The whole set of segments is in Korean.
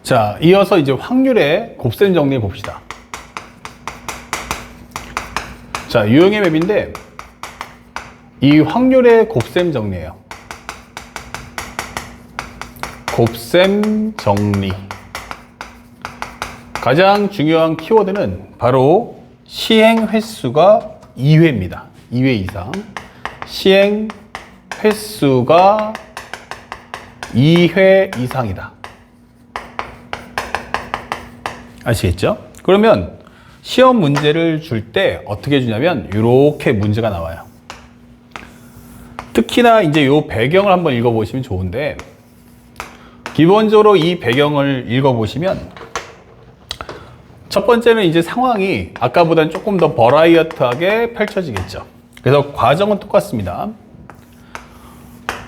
자, 이어서 이제 확률의 곱셈 정리해 봅시다. 자, 유형의 맵인데 이 확률의 곱셈 정리예요. 곱셈 정리. 가장 중요한 키워드는 바로 시행 횟수가 2회입니다. 2회 이상. 시행 횟수가 2회 이상이다. 아시겠죠? 그러면 시험 문제를 줄 때 어떻게 주냐면 이렇게 문제가 나와요. 특히나 이제 이 배경을 한번 읽어보시면 좋은데, 기본적으로 이 배경을 읽어보시면 첫 번째는 이제 상황이 아까보다는 조금 더 버라이어트하게 펼쳐지겠죠. 그래서 과정은 똑같습니다.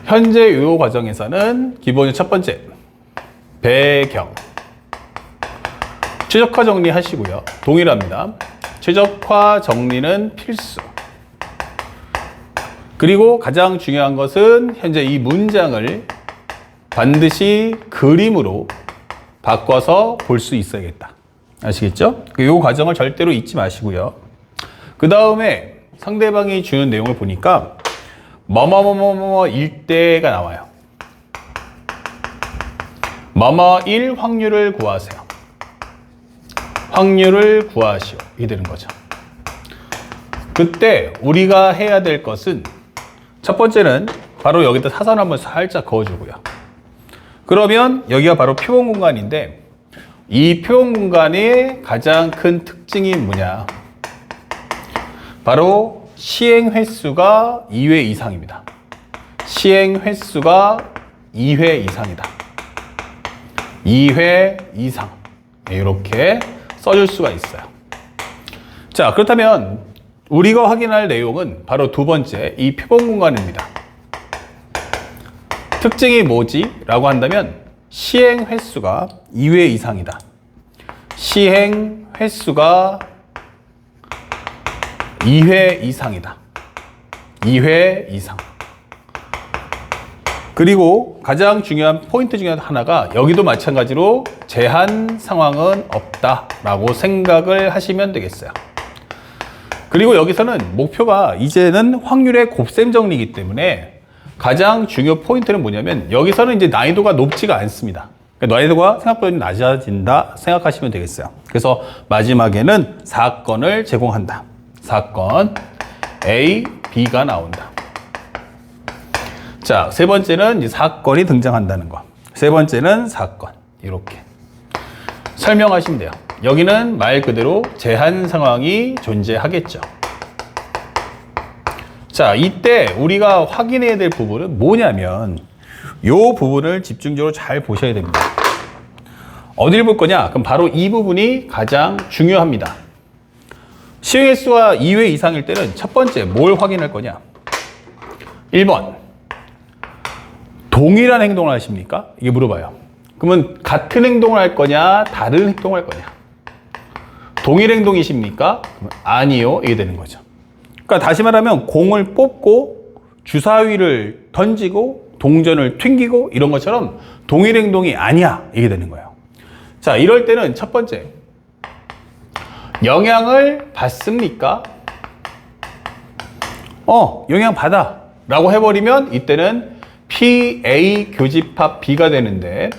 현재 이 과정에서는 기본적으로 첫 번째 배경, 최적화 정리 하시고요. 동일합니다. 최적화 정리는 필수. 그리고 가장 중요한 것은 현재 이 문장을 반드시 그림으로 바꿔서 볼 수 있어야겠다. 아시겠죠? 이 과정을 절대로 잊지 마시고요. 그 다음에 상대방이 주는 내용을 보니까 뭐뭐뭐뭐일 때가 나와요. 뭐뭐일 확률을 구하세요. 확률을 구하시오. 이게 되는 거죠. 그때 우리가 해야 될 것은 첫 번째는 바로 여기다 사선 한번 살짝 그어주고요. 그러면 여기가 바로 표본 공간인데 이 표본 공간의 가장 큰 특징이 뭐냐? 바로 시행 횟수가 2회 이상입니다. 시행 횟수가 2회 이상이다. 2회 이상. 이렇게 써줄 수가 있어요. 자, 그렇다면 우리가 확인할 내용은 바로 두 번째 이 표본 공간입니다. 특징이 뭐지? 라고 한다면 시행 횟수가 2회 이상이다. 시행 횟수가 2회 이상이다. 2회 이상. 그리고 가장 중요한 포인트 중에 하나가 여기도 마찬가지로 제한 상황은 없다라고 생각을 하시면 되겠어요. 그리고 여기서는 목표가 이제는 확률의 곱셈 정리이기 때문에 가장 중요 포인트는 뭐냐면 여기서는 이제 난이도가 높지가 않습니다. 그러니까 난이도가 생각보다 낮아진다 생각하시면 되겠어요. 그래서 마지막에는 사건을 제공한다. 사건 A, B가 나온다. 자, 세 번째는 이제 사건이 등장한다는 거. 세 번째는 사건. 이렇게 설명하시면 돼요. 여기는 말 그대로 제한 상황이 존재하겠죠. 자, 이때 우리가 확인해야 될 부분은 뭐냐면 이 부분을 집중적으로 잘 보셔야 됩니다. 어디를 볼 거냐? 그럼 바로 이 부분이 가장 중요합니다. 시행 횟수가 2회 이상일 때는 첫 번째 뭘 확인할 거냐? 1번 동일한 행동을 하십니까? 이게 물어봐요. 그러면 같은 행동을 할 거냐? 다른 행동을 할 거냐? 동일 행동이십니까? 그러면 아니요. 이게 되는 거죠. 그러니까 다시 말하면 공을 뽑고 주사위를 던지고 동전을 튕기고 이런 것처럼 동일 행동이 아니야. 이게 되는 거예요. 자, 이럴 때는 첫 번째 영향을 받습니까? 영향 받아 라고 해버리면 이때는 PA 교집합 B가 되는데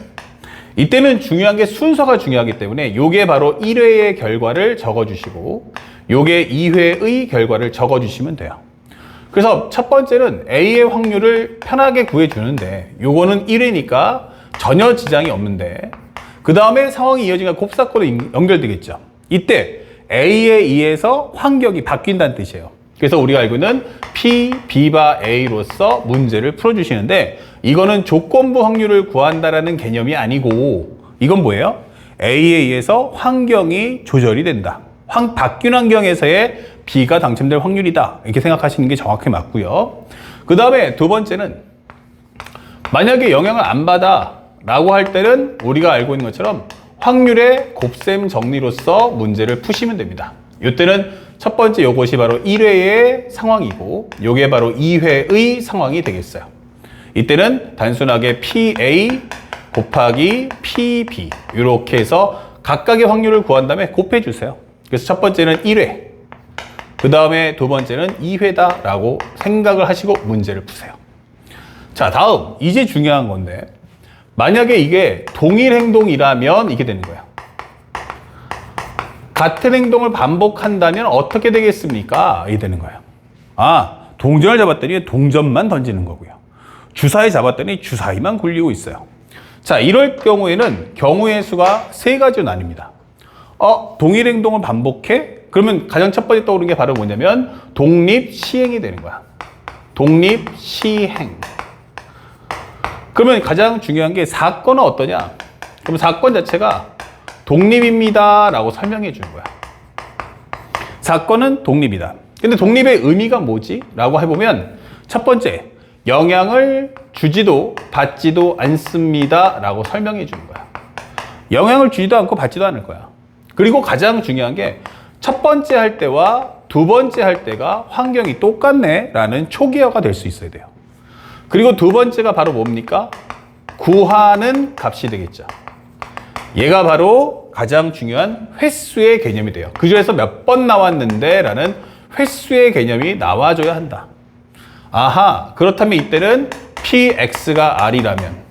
이때는 중요한 게 순서가 중요하기 때문에 요게 바로 1회의 결과를 적어주시고 요게 2회의 결과를 적어주시면 돼요. 그래서 첫 번째는 A의 확률을 편하게 구해주는데 요거는 1회니까 전혀 지장이 없는데 그 다음에 상황이 이어지니까 곱사건으로 연결되겠죠. 이때 A에 의해서 환경이 바뀐다는 뜻이에요. 그래서 우리가 알고 있는 P, B바 A로서 문제를 풀어주시는데 이거는 조건부 확률을 구한다라는 개념이 아니고 이건 뭐예요? A에 의해서 환경이 조절이 된다. 바뀐 환경에서의 B가 당첨될 확률이다. 이렇게 생각하시는 게 정확히 맞고요. 그 다음에 두 번째는 만약에 영향을 안 받아 라고 할 때는 우리가 알고 있는 것처럼 확률의 곱셈 정리로서 문제를 푸시면 됩니다. 이때는 첫 번째 요것이 바로 1회의 상황이고 요게 바로 2회의 상황이 되겠어요. 이때는 단순하게 PA 곱하기 PB 이렇게 해서 각각의 확률을 구한 다음에 곱해주세요. 그래서 첫 번째는 1회, 그 다음에 두 번째는 2회다 라고 생각을 하시고 문제를 푸세요. 자, 다음 이제 중요한 건데 만약에 이게 동일 행동이라면 이게 되는 거예요. 같은 행동을 반복한다면 어떻게 되겠습니까? 이게 되는 거예요. 아, 동전을 잡았더니 동전만 던지는 거고요. 주사위 잡았더니 주사위만 굴리고 있어요. 자, 이럴 경우에는 경우의 수가 세 가지로 나뉩니다. 동일 행동을 반복해? 그러면 가장 첫 번째 떠오르는 게 바로 뭐냐면 독립시행이 되는 거야. 독립시행. 그러면 가장 중요한 게 사건은 어떠냐? 그럼 사건 자체가 독립입니다 라고 설명해 주는 거야. 사건은 독립이다. 근데 독립의 의미가 뭐지? 라고 해보면 첫 번째, 영향을 주지도 받지도 않습니다 라고 설명해 주는 거야. 영향을 주지도 않고 받지도 않을 거야. 그리고 가장 중요한 게 첫 번째 할 때와 두 번째 할 때가 환경이 똑같네 라는 초기화가 될 수 있어야 돼요. 그리고 두 번째가 바로 뭡니까? 구하는 값이 되겠죠. 얘가 바로 가장 중요한 횟수의 개념이 돼요. 그 중에서 몇 번 나왔는데 라는 횟수의 개념이 나와줘야 한다. 아하, 그렇다면 이때는 PX가 R이라면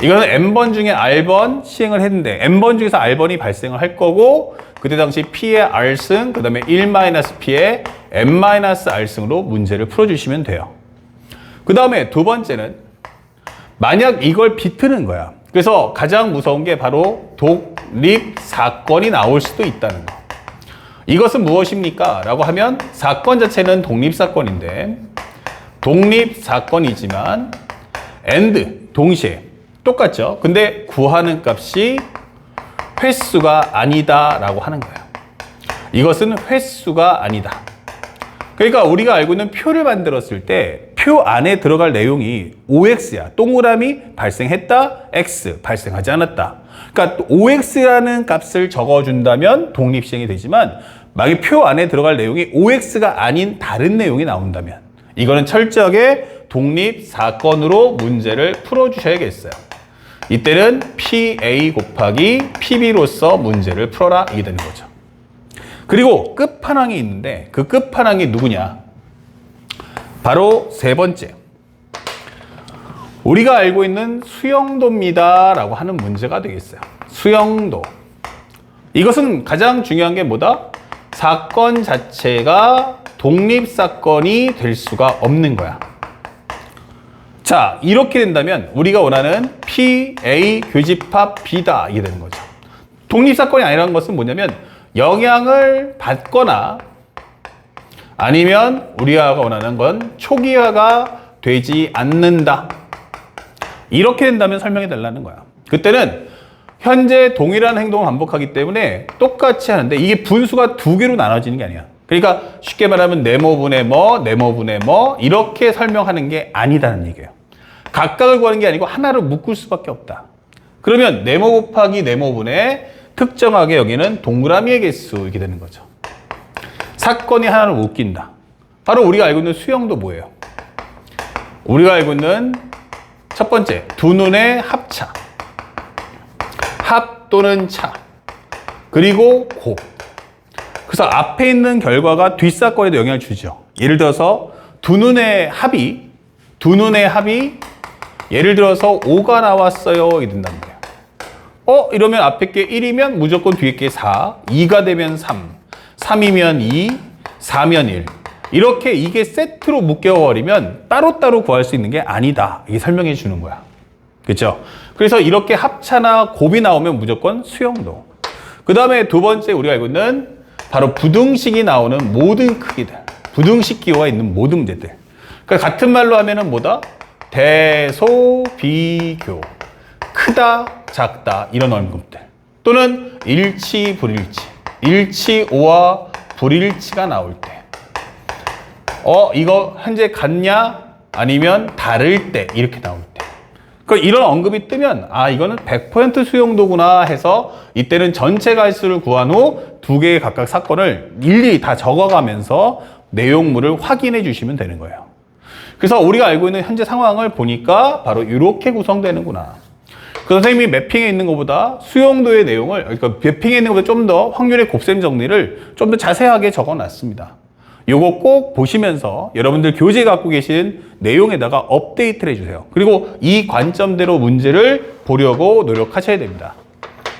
이거는 N번 중에 R번 시행을 했는데 N번 중에서 R번이 발생을 할 거고 그때 당시 P의 R승, 그 다음에 1-P의 N-R승으로 문제를 풀어주시면 돼요. 그 다음에 두 번째는 만약 이걸 비트는 거야. 그래서 가장 무서운 게 바로 독립사건이 나올 수도 있다는 거. 이것은 무엇입니까? 라고 하면 사건 자체는 독립사건인데 독립사건이지만 and, 동시에 똑같죠? 근데 구하는 값이 횟수가 아니다 라고 하는 거예요. 이것은 횟수가 아니다. 그러니까 우리가 알고 있는 표를 만들었을 때 표 안에 들어갈 내용이 OX야. 동그라미 발생했다, X 발생하지 않았다. 그러니까 OX라는 값을 적어준다면 독립시행이 되지만 만약에 표 안에 들어갈 내용이 OX가 아닌 다른 내용이 나온다면 이거는 철저하게 독립사건으로 문제를 풀어주셔야겠어요. 이때는 PA 곱하기 PB로서 문제를 풀어라 이게 되는 거죠. 그리고 끝판왕이 있는데 그 끝판왕이 누구냐? 바로 세 번째. 우리가 알고 있는 수영도입니다 라고 하는 문제가 되겠어요. 수영도. 이것은 가장 중요한 게 뭐다? 사건 자체가 독립사건이 될 수가 없는 거야. 자, 이렇게 된다면 우리가 원하는 PA 교집합 B다 이게 되는 거죠. 독립사건이 아니라는 것은 뭐냐면 영향을 받거나 아니면 우리가 원하는 건 초기화가 되지 않는다. 이렇게 된다면 설명해 달라는 거야. 그때는 현재 동일한 행동을 반복하기 때문에 똑같이 하는데 이게 분수가 두 개로 나눠지는 게 아니야. 그러니까 쉽게 말하면 네모분의 뭐, 네모분의 뭐 이렇게 설명하는 게 아니다는 얘기예요. 각각을 구하는 게 아니고 하나로 묶을 수밖에 없다. 그러면 네모 곱하기 네모분의 특정하게 여기는 동그라미의 개수 이렇게 되는 거죠. 사건이 하나로 묶인다. 바로 우리가 알고 있는 수영도 뭐예요? 우리가 알고 있는 첫 번째, 두 눈의 합차. 합 또는 차. 그리고 곱. 그래서 앞에 있는 결과가 뒷사건에도 영향을 주죠. 예를 들어서 두 눈의 합이 예를 들어서 5가 나왔어요. 이렇게 된다는 거예요. 이러면 앞에 게 1이면 무조건 뒤에 게 4, 2가 되면 3, 3이면 2, 4면 1. 이렇게 이게 세트로 묶여버리면 따로따로 구할 수 있는 게 아니다. 이게 설명해 주는 거야. 그렇죠? 그래서 이렇게 합차나 곱이 나오면 무조건 수영도. 그 다음에 두 번째 우리가 알고 있는 바로 부등식이 나오는 모든 크기들. 부등식 기호가 있는 모든 문제들. 그러니까 같은 말로 하면은 뭐다? 대소, 비교. 크다, 작다. 이런 언급들. 또는 일치, 불일치. 일치오와 불일치가 나올 때. 이거 현재 같냐? 아니면 다를 때. 이렇게 나올 때. 그러니까 이런 언급이 뜨면 이거는 100% 수용도구나 해서 이때는 전체 가수를 구한 후 두 개의 각각 사건을 일일이 다 적어가면서 내용물을 확인해 주시면 되는 거예요. 그래서 우리가 알고 있는 현재 상황을 보니까 바로 이렇게 구성되는구나. 그 선생님이 매핑에 있는 것보다 수용도의 내용을, 그러니까 매핑에 있는 것보다 좀 더 확률의 곱셈 정리를 좀 더 자세하게 적어 놨습니다. 요거 꼭 보시면서 여러분들 교재 갖고 계신 내용에다가 업데이트를 해주세요. 그리고 이 관점대로 문제를 보려고 노력하셔야 됩니다.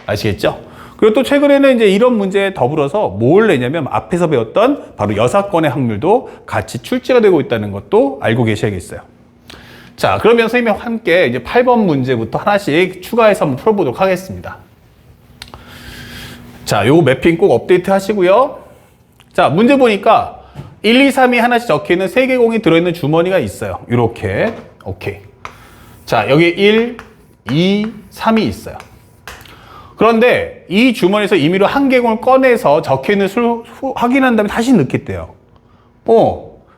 아시겠죠? 그리고 또 최근에는 이제 이런 문제에 더불어서 뭘 내냐면 앞에서 배웠던 바로 여사건의 확률도 같이 출제가 되고 있다는 것도 알고 계셔야겠어요. 자, 그러면 선생님과 함께 이제 8번 문제부터 하나씩 추가해서 한번 풀어보도록 하겠습니다. 자, 요거 매핑 꼭 업데이트 하시고요. 자, 문제 보니까 1, 2, 3이 하나씩 적혀있는 3개 공이 들어있는 주머니가 있어요. 이렇게. 오케이. 자, 여기 1, 2, 3이 있어요. 그런데 이 주머니에서 임의로 한 개 공을 꺼내서 적혀있는 수를 확인한 다음에 다시 넣겠대요.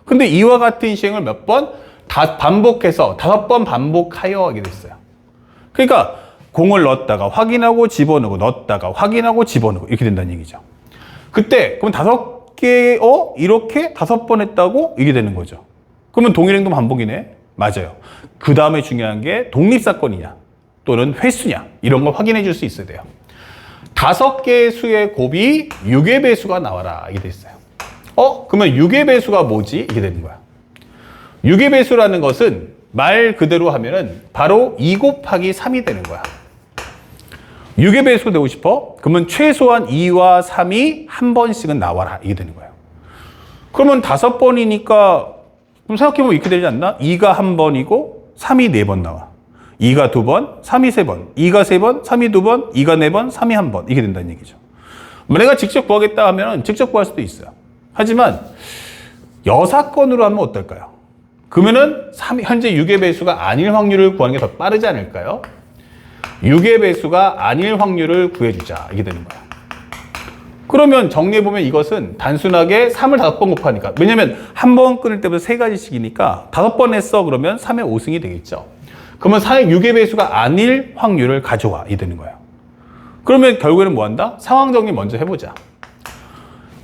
근데 이와 같은 시행을 몇 번? 반복해서 5번 반복하여 하게 됐어요. 그러니까 공을 넣었다가 확인하고 집어넣고 넣었다가 확인하고 집어넣고 이렇게 된다는 얘기죠. 그때 그럼 5개 이렇게 5번 했다고 이게 되는 거죠. 그러면 동일행동 반복이네. 맞아요. 그 다음에 중요한 게 독립사건이냐 또는 횟수냐 이런 걸 확인해 줄 수 있어야 돼요. 5개의 수의 곱이 6의 배수가 나와라 이게 됐어요. 그러면 6의 배수가 뭐지? 이게 되는 거야. 6의 배수라는 것은 말 그대로 하면은 바로 2 곱하기 3이 되는 거야. 6의 배수 되고 싶어? 그러면 최소한 2와 3이 한 번씩은 나와라. 이게 되는 거예요. 그러면 5번이니까 그럼 생각해보면 이렇게 되지 않나? 2가 한 번이고 3이 4번 나와. 2가 2번, 3이 3번, 2가 3번, 3이 2번, 2가 4번, 3이 1번. 이게 된다는 얘기죠. 내가 직접 구하겠다 하면 직접 구할 수도 있어요. 하지만 여사건으로 하면 어떨까요? 그러면은 현재 6의 배수가 아닐 확률을 구하는 게 더 빠르지 않을까요? 6의 배수가 아닐 확률을 구해주자. 이게 되는 거야. 그러면 정리해보면 이것은 단순하게 3을 5번 곱하니까. 왜냐면 한 번 끊을 때부터 3가지씩이니까 5번 했어. 그러면 3의 5승이 되겠죠. 그러면 6의 배수가 아닐 확률을 가져와. 이게 되는 거예요. 그러면 결국에는 뭐 한다? 상황 정리 먼저 해보자.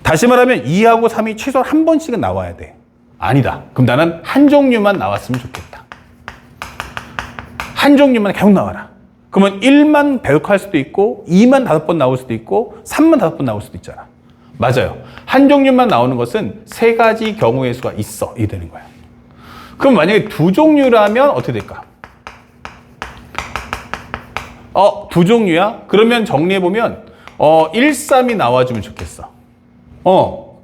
다시 말하면 2하고 3이 최소한 한 번씩은 나와야 돼. 아니다. 그럼 나는 한 종류만 나왔으면 좋겠다. 한 종류만 계속 나와라. 그러면 1만 배역할 수도 있고 2만 5번 나올 수도 있고 3만 5번 나올 수도 있잖아. 맞아요. 한 종류만 나오는 것은 3가지 경우의 수가 있어. 이게 되는 거야. 그럼 만약에 2종류라면 어떻게 될까? 2종류야? 그러면 정리해보면 1, 3이 나와주면 좋겠어.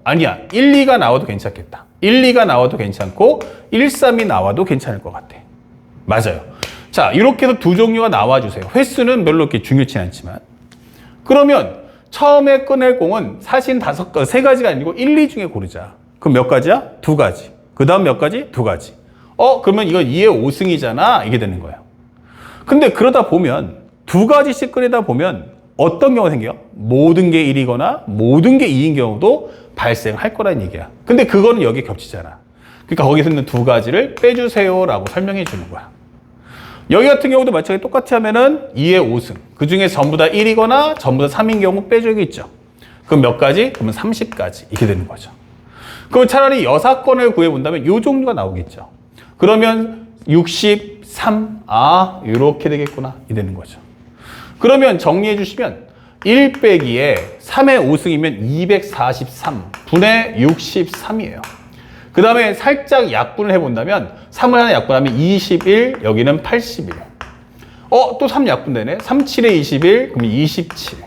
아니야. 1, 2가 나와도 괜찮겠다. 1, 2가 나와도 괜찮고 1, 3이 나와도 괜찮을 것 같아. 맞아요. 자, 이렇게 해서 2종류가 나와주세요. 횟수는 별로 그렇게 중요치 않지만. 그러면 처음에 꺼낼 공은 사실 3가지가 아니고 1, 2 중에 고르자. 그럼 몇 가지야? 2가지. 그 다음 몇 가지? 2가지. 그러면 이건 2의 5승이잖아. 이게 되는 거예요. 근데 그러다 보면 2가지씩 꺼내다 보면 어떤 경우가 생겨요? 모든 게 1이거나 모든 게 2인 경우도 발생할 거라는 얘기야. 근데 그거는 여기에 겹치잖아. 그러니까 거기서 있는 2가지를 빼주세요 라고 설명해 주는 거야. 여기 같은 경우도 마찬가지 똑같이 하면은 2의 5승. 그 중에 전부 다 1이거나 전부 다 3인 경우 빼줘야겠죠. 그럼 몇 가지? 그러면 30가지. 이렇게 되는 거죠. 그럼 차라리 여사건을 구해본다면 이 종류가 나오겠죠. 그러면 63, 이렇게 되겠구나. 이 되는 거죠. 그러면 정리해 주시면 1 빼기에 3의 5승이면 243 분의 63이에요. 그 다음에 살짝 약분을 해본다면 3을 하나 약분하면 21, 여기는 81. 또 3 약분되네. 3, 7에 21, 그럼 27.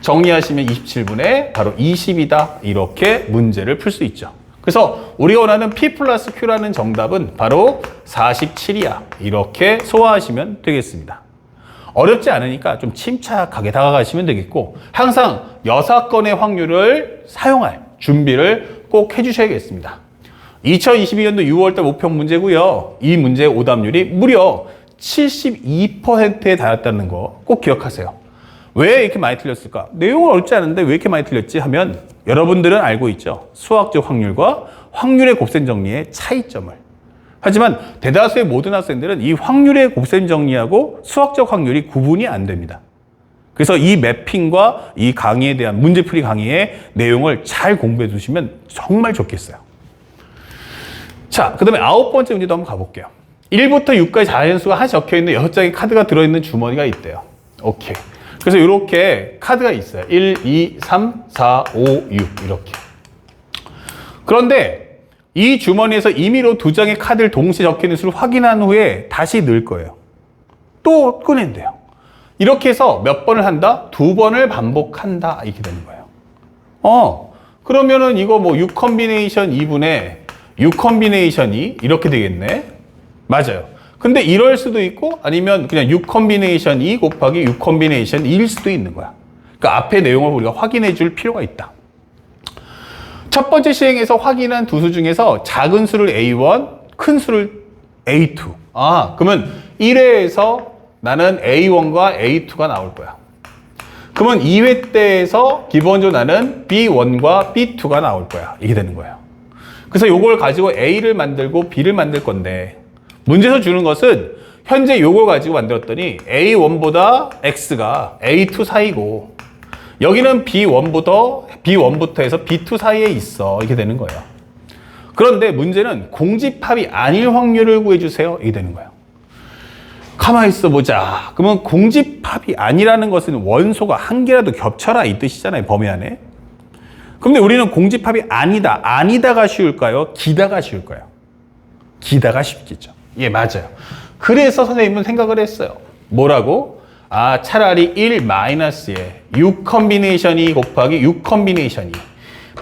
정리하시면 27분의 바로 20이다. 이렇게 문제를 풀 수 있죠. 그래서 우리가 원하는 P 플러스 Q라는 정답은 바로 47이야. 이렇게 소화하시면 되겠습니다. 어렵지 않으니까 좀 침착하게 다가가시면 되겠고 항상 여사건의 확률을 사용할 준비를 꼭 해주셔야겠습니다. 2022년도 6월달 모평 문제고요. 이 문제의 오답률이 무려 72%에 달했다는 거 꼭 기억하세요. 왜 이렇게 많이 틀렸을까? 내용은 어렵지 않은데 왜 이렇게 많이 틀렸지 하면 여러분들은 알고 있죠. 수학적 확률과 확률의 곱셈 정리의 차이점을. 하지만 대다수의 모든 학생들은 이 확률의 곱셈 정리하고 수학적 확률이 구분이 안 됩니다. 그래서 이 매핑과 이 강의에 대한 문제풀이 강의의 내용을 잘 공부해 두시면 정말 좋겠어요. 자, 그 다음에 9번째 문제도 한번 가볼게요. 1부터 6까지 자연수가 하나 적혀있는 6장의 카드가 들어있는 주머니가 있대요. 오케이. 그래서 이렇게 카드가 있어요. 1, 2, 3, 4, 5, 6 이렇게. 그런데 이 주머니에서 임의로 2장의 카드를 동시에 적혀있는 수를 확인한 후에 다시 넣을 거예요. 또 꺼낸대요. 이렇게 해서 몇 번을 한다? 2번을 반복한다. 이렇게 되는 거예요. 그러면은 이거 뭐 6 컨비네이션 2분의 6 컨비네이션 2 이렇게 되겠네. 맞아요. 근데 이럴 수도 있고 아니면 그냥 6 컨비네이션 2 곱하기 6 컨비네이션 2일 수도 있는 거야. 그러니까 앞에 내용을 우리가 확인해 줄 필요가 있다. 첫 번째 시행에서 확인한 두 수 중에서 작은 수를 A1, 큰 수를 A2. 그러면 1회에서 나는 A1과 A2가 나올 거야. 그러면 2회 때에서 기본적으로 나는 B1과 B2가 나올 거야. 이게 되는 거예요. 그래서 이걸 가지고 A를 만들고 B를 만들 건데 문제에서 주는 것은 현재 이걸 가지고 만들었더니 A1보다 X가 A2 사이고 여기는 B1부터 해서 B2 사이에 있어. 이렇게 되는 거예요. 그런데 문제는 공집합이 아닐 확률을 구해주세요. 이게 되는 거예요. 가만히 있어 보자. 그러면 공집합이 아니라는 것은 원소가 한 개라도 겹쳐라 이 뜻이잖아요. 범위 안에. 그런데 우리는 공집합이 아니다. 아니다가 쉬울까요? 기다가 쉬울까요? 기다가 쉽겠죠. 예, 맞아요. 그래서 선생님은 생각을 했어요. 뭐라고? 차라리 1-에 6 컨비네이션 2 곱하기 6 컨비네이션 2.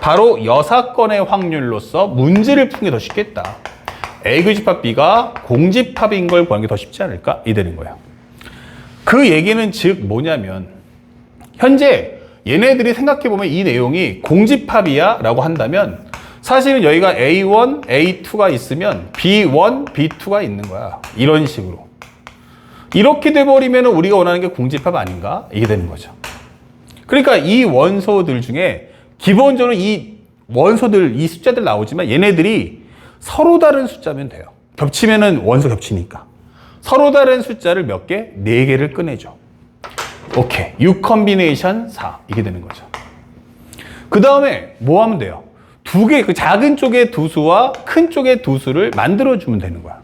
바로 여사건의 확률로서 문제를 푸는 게 더 쉽겠다. A 교집합 B가 공집합인 걸 구하는 게 더 쉽지 않을까? 이 되는 거예요. 그 얘기는 즉 뭐냐면 현재 얘네들이 생각해보면 이 내용이 공집합이야 라고 한다면 사실은 여기가 A1, A2가 있으면 B1, B2가 있는 거야. 이런 식으로. 이렇게 돼버리면 우리가 원하는 게 공집합 아닌가? 이게 되는 거죠. 그러니까 이 원소들 중에 기본적으로 이 원소들, 이 숫자들 나오지만 얘네들이 서로 다른 숫자면 돼요. 겹치면은 원소 겹치니까. 서로 다른 숫자를 몇 개? 4개를 꺼내줘. 오케이. 6 컨비네이션 4. 이게 되는 거죠. 그 다음에 뭐 하면 돼요? 두 개, 그 작은 쪽의 두 수와 큰 쪽의 두 수를 만들어주면 되는 거야.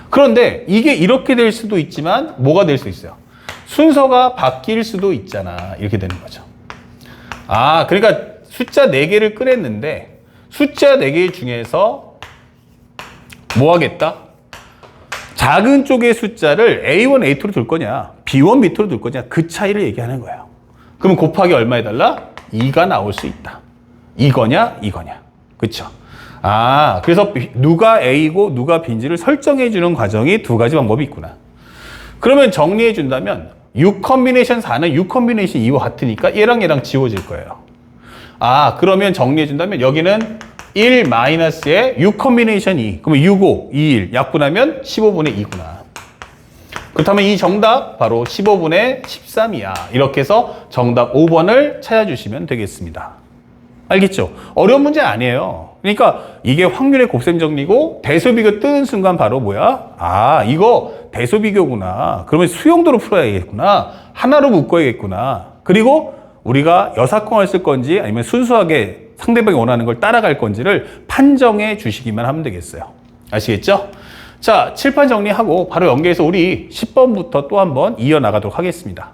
그런데 이게 이렇게 될 수도 있지만 뭐가 될 수 있어요? 순서가 바뀔 수도 있잖아. 이렇게 되는 거죠. 그러니까 숫자 4개를 꺼냈는데 숫자 4개 중에서 뭐 하겠다? 작은 쪽의 숫자를 A1, A2로 둘 거냐, B1, B2로 둘 거냐, 그 차이를 얘기하는 거예요. 그러면 곱하기 얼마 해달라? 2가 나올 수 있다. 이거냐, 이거냐. 그쵸? 그래서 누가 A고 누가 B인지를 설정해 주는 과정이 두 가지 방법이 있구나. 그러면 정리해 준다면 6 컨비네이션 4는 6 컨비네이션 2와 같으니까 얘랑 얘랑 지워질 거예요. 그러면 정리해 준다면 여기는 1-에 6 컨비네이션 2. 그러면 6, 5, 2, 1 약분하면 15분의 2구나. 그렇다면 이 정답 바로 15분의 13이야. 이렇게 해서 정답 5번을 찾아주시면 되겠습니다. 알겠죠? 어려운 문제 아니에요. 그러니까 이게 확률의 곱셈 정리고 대소비교 뜨는 순간 바로 뭐야? 이거 대소비교구나. 그러면 수용도로 풀어야겠구나. 하나로 묶어야겠구나. 그리고 우리가 여사건을 쓸 건지 아니면 순수하게 상대방이 원하는 걸 따라갈 건지를 판정해 주시기만 하면 되겠어요. 아시겠죠? 자, 칠판 정리하고 바로 연계해서 우리 10번부터 또 한번 이어나가도록 하겠습니다.